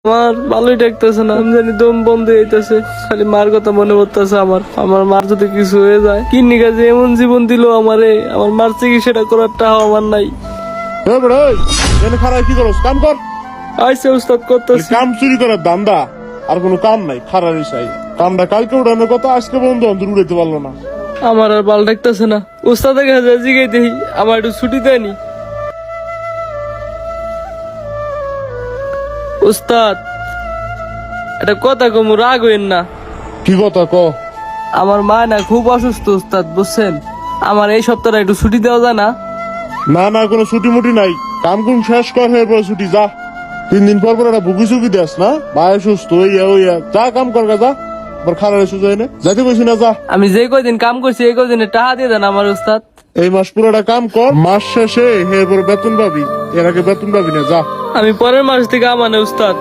আমার ভালোই ডাকতেছে না, আমি জানি দম বন্ধ হইতেছে, খালি মার কথা মনে পড়তেছে। আমার মার যদি কিছু হয়ে যায়, কিন্নি কাজে এমন জীবন দিল আমারে, আমার মার চিকিৎসাটা করার টাকা আমার নাই। খারাপ কি করস? কাম কর। আইসে উস্তাদ করতেছি। কাম চুরি করার দান্দা, আর কোনো কাম নাই। খারাপ চাই কামটা কালকে উঠানোর কথা, আজকে বন্ধু অন্তর উড়াইতে পারলো না। আমার আর ভাল ডাকতেছে না, উস্তাদের কাছে জিগাই দেখি আমার একটু ছুটি দেয়নি। উস্তাদ, এটা কথা কমু, রাগ হইন না। কি কথা ক? আমার মা না খুব অসুস্থ উস্তাদ, বুঝছেন? আমার এই সপ্তাহটা একটু ছুটি দেওয়া যায় না? না কোনো ছুটি মুটি নাই। কাম কুম শেষ কর, এরপর ছুটি যা। 3 দিন পর একটা ভুগি চুকি দেস না, ভাই সুস্থ হইয়া যা কাম কর যা। খারাপ সুযোগ না, যাইতে কইছি না, যা। আমি যে কয়দিন কাম করছি এই কয়দিনে টাকা দিয়ে দেন আমার উস্তাদ। এই মাস পুরোটা কাম কর, মাস শেষে এরপর বেতন পাবি। এর আগে বেতন পাবি না, যা। আমি পরের মাস থেকে আমানে উস্তাদ।